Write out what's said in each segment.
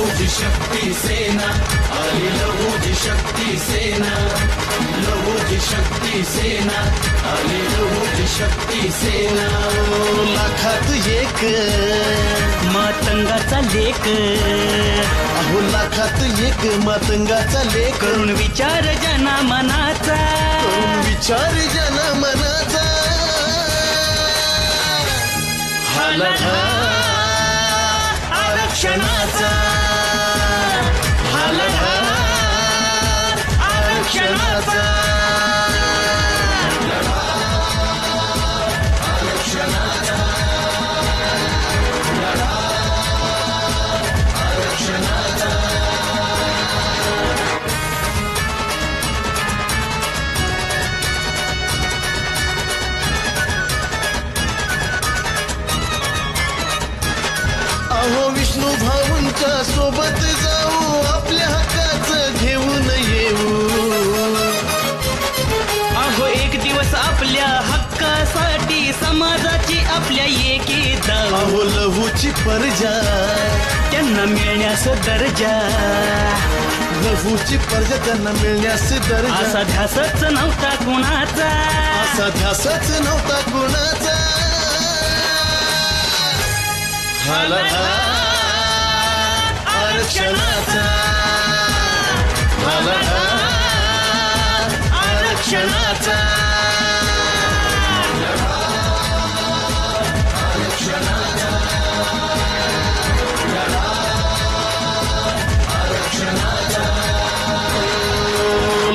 लहूची शक्ती सेना आली, लहूची शक्ती सेना, लहूची शक्ती सेना आली, लहूची शक्ती सेना. लाखात एक मातंगाचा लेख, अहो लाखात एक मातंगाचा लेख. करून विचार जना मनाचा, करून विचार जना मनाचा. हा लढा आरक्षणाचा, हा लढा आरक्षणाचा. अहो विष्णू भाऊंच्या सोबत जाऊ, आपल्या हक्काचं घेऊन येऊ. अहो एक दिवस आपल्या हक्कासाठी समाजाची आपल्या एकी जाऊ. अहो लहूची प्रजा, त्यांना मिळण्यास दर्जा, लहूची प्रजा त्यांना मिळण्यास दर्जा. असा ध्यासच नव्हता कुणाचा, असा ध्यासच नव्हता कुणाचा. हा लढा आरक्षणाचा, हा लढा आरक्षणाचा.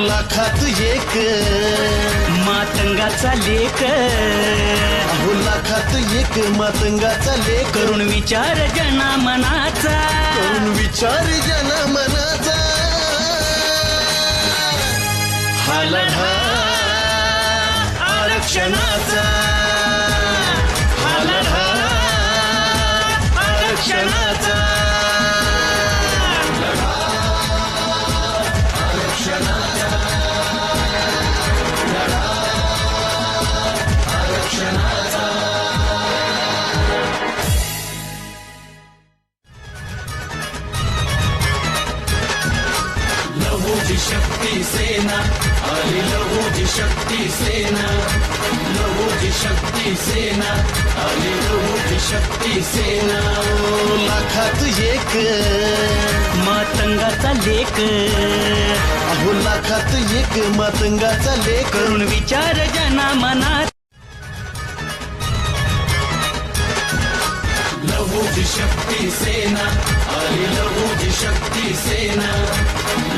लाखात एक मातंगाचा लेख, अहो लाखात एक मातंगाचा लेख. करून विचार जना मनाचा, करून विचार जना मनाचा. हा लढा आरक्षणाचा, हा लढा आरक्षणाचा. लहूची शक्ती सेना आली, लहूची शक्ती सेना, लहूची शक्ती सेना आली, लहूची शक्ती सेना. लाखात एक मातंगाचा लेख, अहो लाखात एक मातंगाचा लेख. करून विचार जना मनात. लहूची शक्ती सेना आली, लहूची शक्ती सेना,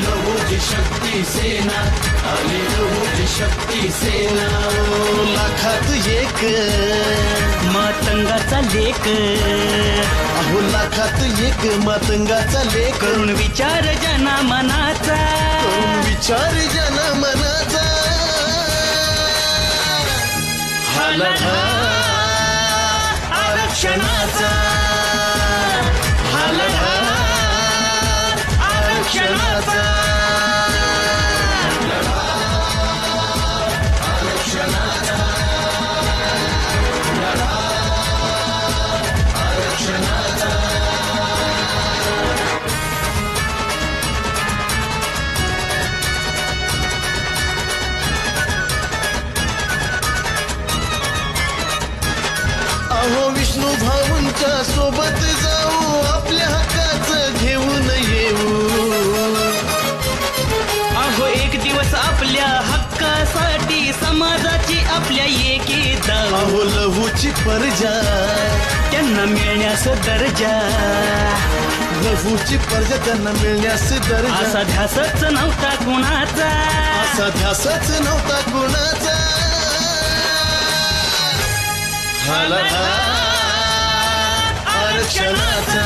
लहूची शक्ती सेना आली, लहूची शक्ती सेना. लाखात एक मातंगाचा लेख, अहो लाखात एक मातंगाचा लेख. करून विचार जना मनाचा, करून विचार जना मनाचा. हा लढा आरक्षणाचा, हा लढा आरक्षणाचा. अहो विष्णू भाऊंच्या सोबत जाऊ, आपल्या हक्काचं घेऊन येऊ. अहो एक दिवस आपल्या हक्कासाठी समाजाची आपल्या एकी जाऊ. अहो लहूची प्रजा, त्यांना मिळण्यास दर्जा, लहूची प्रजा त्यांना मिळण्यास दर्जा. असा ध्यासच नव्हता कुणाचा, असा ध्यासच नव्हता कुणाचा. हा लढा आरक्षणाचा,